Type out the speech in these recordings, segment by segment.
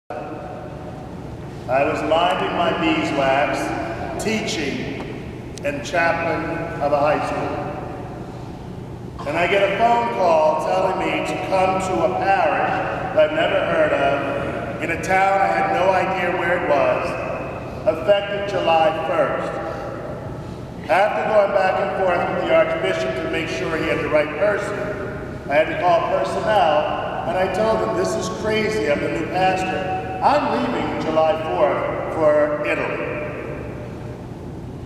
I was minding my beeswax, teaching, and chaplain of a high school. And I get a phone call telling me to come to a parish that I've never heard of, in a town I had no idea where it was, effective July 1st. After going back and forth with the Archbishop to make sure he had the right person, I had to call personnel, and I told them, this is crazy, I'm the new pastor. I'm leaving July 4th for Italy.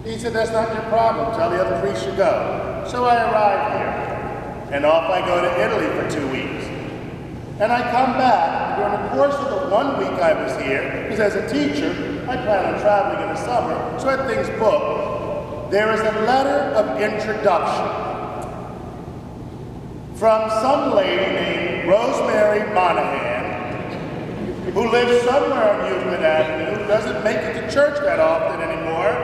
He said, that's not your problem, tell the other priests you go. So I arrive here, and off I go to Italy for 2 weeks. And I come back, during the course of the 1 week I was here, because as a teacher, I plan on traveling in the summer, so I had things booked. There is a letter of introduction from some lady named Rosemary Monaghan, who lives somewhere on Euclid Avenue, who doesn't make it to church that often anymore,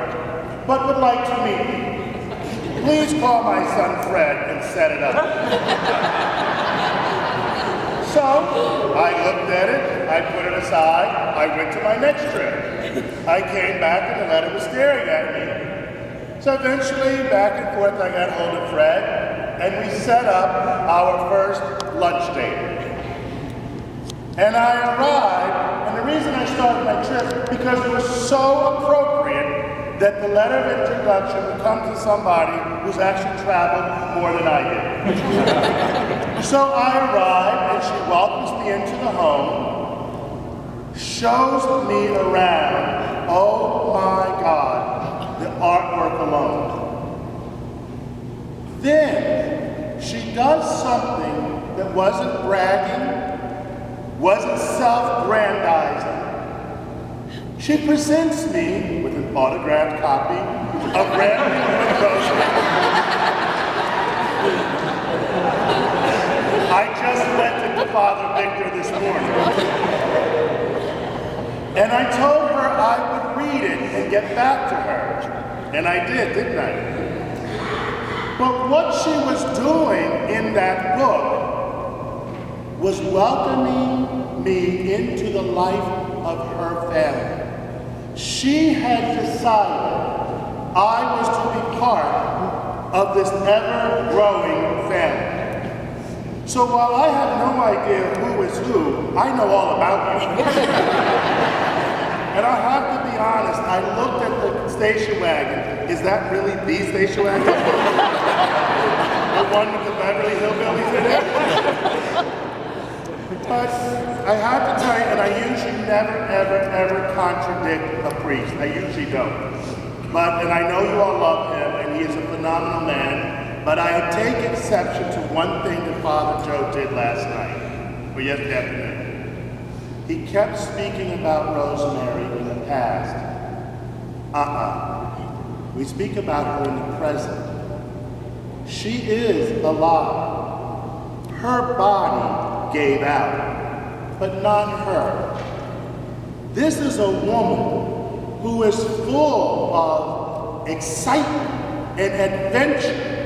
but would like to meet me. Please call my son Fred and set it up. So, I looked at it, I put it aside, I went to my next trip. I came back and the letter was staring at me. So eventually, back and forth, I got hold of Fred, and we set up our first lunch date. And I arrived, and the reason I started my trip, because it was so appropriate that the letter of introduction would come to somebody who's actually traveled more than I did. So I arrived, and she welcomes me into the home, shows me around. Oh my God, the artwork alone. Then she does something that wasn't bragging, wasn't self-grandizing. She presents me with an autographed copy of Rosemary Monaghan. I just lent it to Father Victor this morning. And I told her I would read it and get back to her. And I did, didn't I? But what she was doing in that book was welcoming me into the life of her family. She had decided I was to be part of this ever-growing family. So while I have no idea who is who, I know all about you. And I have to be honest, I looked at the station wagon. Is that really the station wagon? The one with the Beverly Hillbillies in it? But I have to tell you, and I usually never, ever, ever contradict a priest. I usually don't. And I know you all love him, and he is a phenomenal man, but I take exception to one thing that Father Joe did last night, or yesterday afternoon. He kept speaking about Rosemary in the past. We speak about her in the present. She is alive. Her body gave out, but not her. This is a woman who is full of excitement and adventure.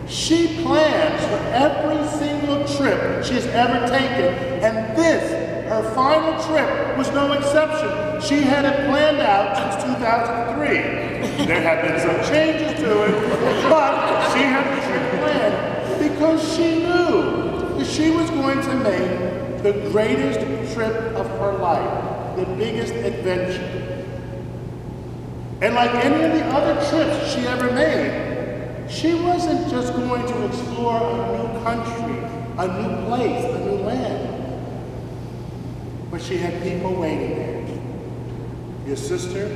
She plans for every single trip she's ever taken, and this, her final trip, was no exception. She had it planned out since 2003. There have been some changes to it, but she had the trip planned because she knew that she was going to make the greatest trip of her life, the biggest adventure. And like any of the other trips she ever made, she wasn't just going to explore a new country, a new place, a new land. But she had people waiting there. Your sister,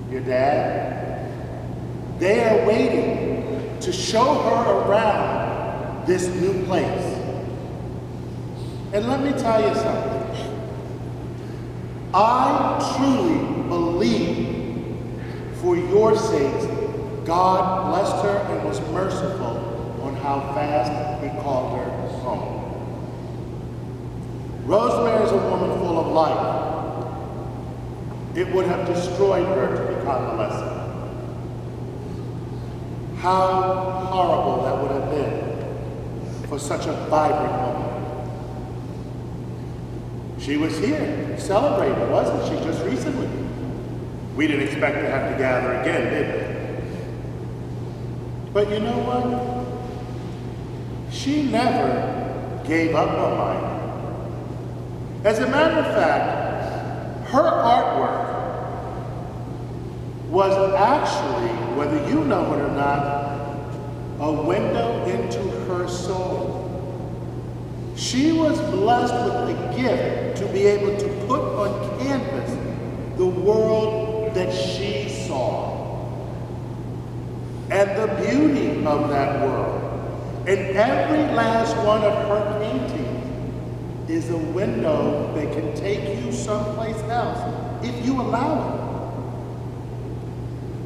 your dad, they are waiting to show her around this new place. And let me tell you something. I truly believe, for your sakes, God blessed her and was merciful on how fast he called her home. Rosemary is a woman full of life. It would have destroyed her to be convalescent. How horrible that would have been for such a vibrant woman. She was here celebrating, wasn't she, just recently? We didn't expect to have to gather again, did we? But you know what? She never gave up on life. As a matter of fact, her artwork was actually, whether you know it or not, a window into her soul. She was blessed with a gift to be able to put on canvas the world that she saw and the beauty of that world. And every last one of her paintings is a window that can take you someplace else if you allow it.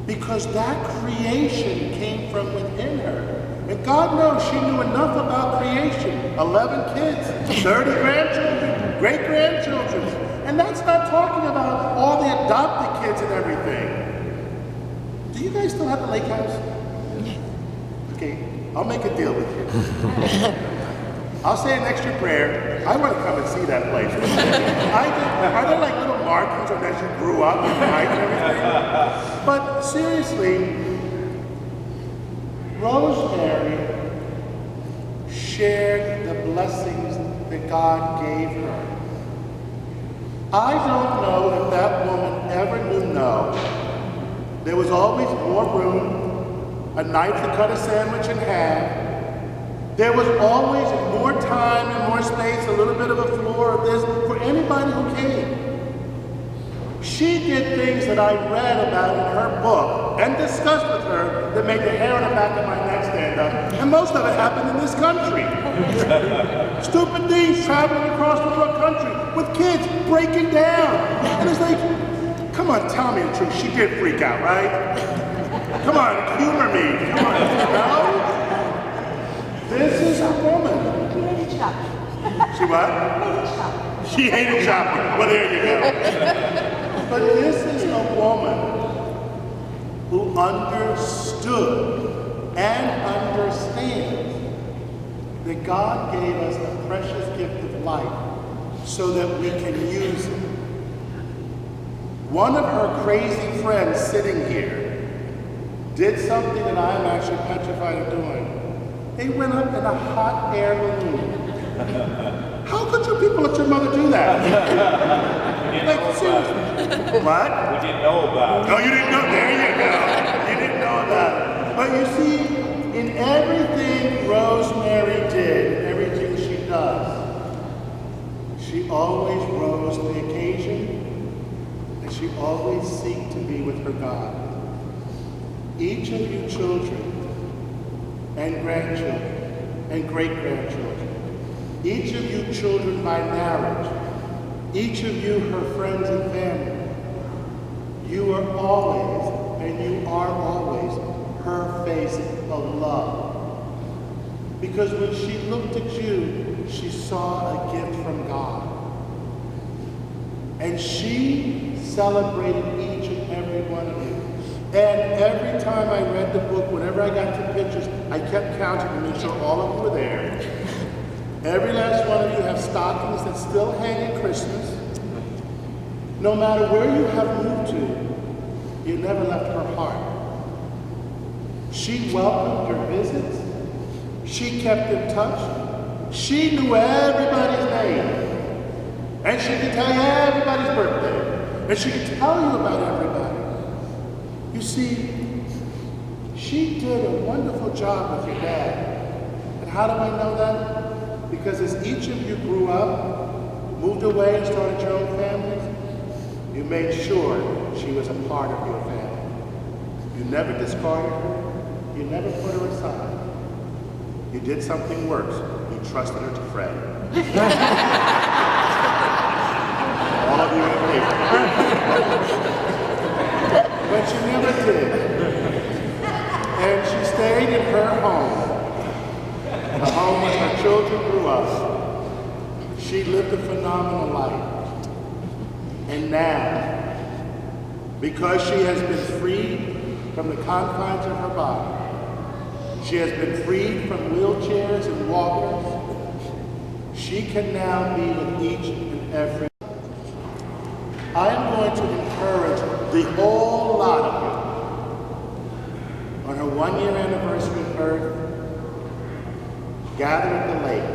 Because that creation came from within her. And God knows she knew enough about creation. 11 kids, 30 grandchildren, great-grandchildren. And that's not talking about all the adopted kids and everything. Do you guys still have the lake house? Okay, I'll make a deal with you. I'll say an extra prayer. I want to come and see that place. Are there like little markings on that you grew up and and everything? But seriously, Rosemary shared the blessings that God gave her. I don't know if that woman ever knew no. There was always more room, a knife to cut a sandwich in half. There was always more time and more space, a little bit of a floor of this for anybody who came. She did things that I read about in her book and discussed with her that made the hair on the back of my neck stand up, and most of it happened in this country. Stupid things traveling across the world country with kids breaking down. And it's like, come on, tell me the truth. She did freak out, right? Come on, humor me. Come on, no? This is a woman. She hated shopping. She what? Hated shopping. She hated shopping. Well, there you go. But this is a woman who understood and understands that God gave us a precious gift of life so that we can use it. One of her crazy friends sitting here did something that I'm actually petrified of doing. They went up in a hot air balloon. How could you people let your mother do that? Like, seriously. What? We didn't know about it. No, you didn't know. There you go. You didn't know about it. But you see, in everything Rosemary did, everything she does, she always rose to the occasion, and she always seeked to be with her God. Each of you children, and grandchildren, and great-grandchildren, each of you children by marriage, each of you her friends and family, you are always, and you are always, her face of love. Because when she looked at you, she saw a gift from God. And she celebrated each and every one of you. And every time I read the book, whenever I got to pictures, I kept counting to make sure all of you were there. Every last one of you have stockings that still hang at Christmas. No matter where you have moved to, you never left her heart. She welcomed your visits. She kept in touch. She knew everybody's name. And she could tell you everybody's birthday. And she could tell you about everybody. You see, she did a wonderful job with your dad. And how do I know that? Because as each of you grew up, moved away and started your own families, you made sure she was a part of your family. You never discarded her. You never put her aside. You did something worse. You trusted her to Fred. All of you in favor. But she never did. And she stayed in her home, the home where her children grew up. She lived a phenomenal life. And now, because she has been freed from the confines of her body, she has been freed from wheelchairs and walkers, she can now be with each and every I am going to encourage the whole lot of you on her 1-year anniversary of birth, gather at the lake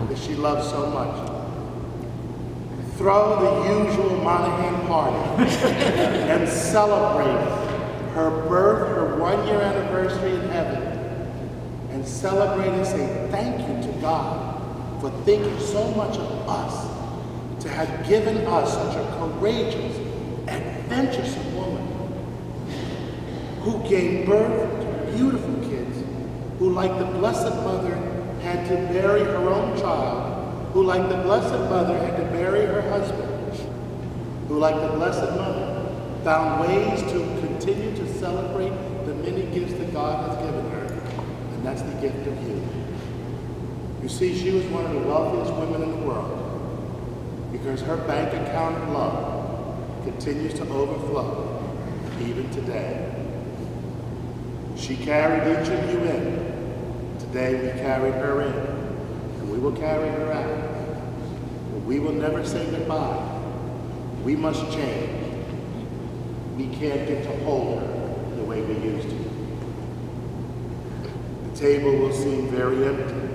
that she loves so much. Throw the usual Monaghan party and celebrate her birth, her 1-year anniversary in heaven, and celebrate and say thank you to God for thinking so much of us, to have given us such a courageous, adventuresome woman who gave birth to beautiful kids, who, like the Blessed Mother, had to bury her own child, who, like the Blessed Mother, had to bury her husband, who, like the Blessed Mother, found ways to continue to celebrate the many gifts that God has given her, and that's the gift of you. You see, she was one of the wealthiest women in the world because her bank account of love continues to overflow even today. She carried each of you in. Today we carried her in, and we will carry her out. But we will never say goodbye. We must change. We can't get to hold her the way we used to. The table will seem very empty.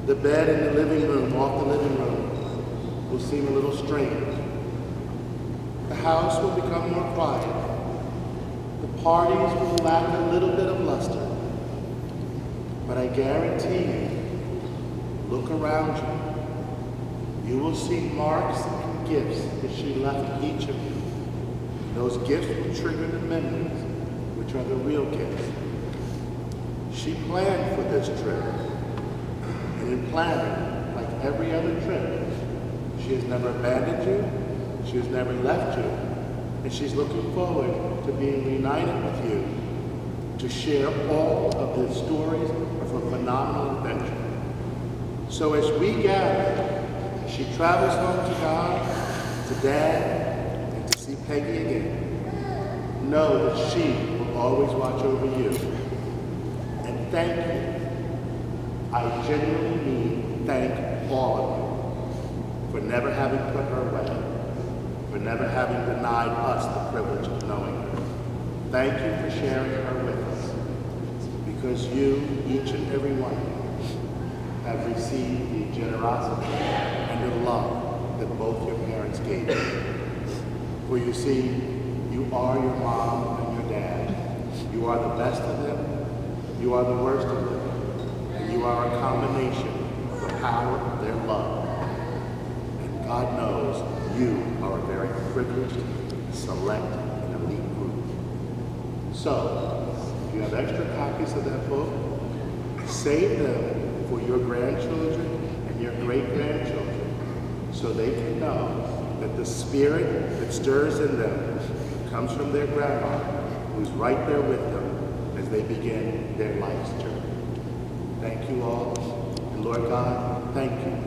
The bed in the living room, off the living room, will seem a little strange. The house will become more quiet. The parties will lack a little bit of luster. But I guarantee you, look around you. You will see marks and gifts that she left each of you. Those gifts will trigger the memories, which are the real gifts. She planned for this trip. And in planning, like every other trip, she has never abandoned you, she has never left you, and she's looking forward to being reunited with you to share all of the stories of her phenomenal adventure. So as we gather, she travels home to God, to Dad, and to see Peggy again. Know that she will always watch over you. And thank you. I genuinely mean thank all of you for never having put her away, for never having denied us the privilege of knowing her. Thank you for sharing her with us, because you, each and every one of you, have received the generosity and the love that both your parents gave you. For you see, you are your mom and your dad. You are the best of them, you are the worst of them, and you are a combination of the power of their love. And God knows you are a very privileged, select, and elite group. So, if you have extra copies of that book, save them for your grandchildren and your great-grandchildren so they can know that the spirit that stirs in them comes from their grandma, who's right there with them as they begin their life's journey. Thank you all, and Lord God, thank you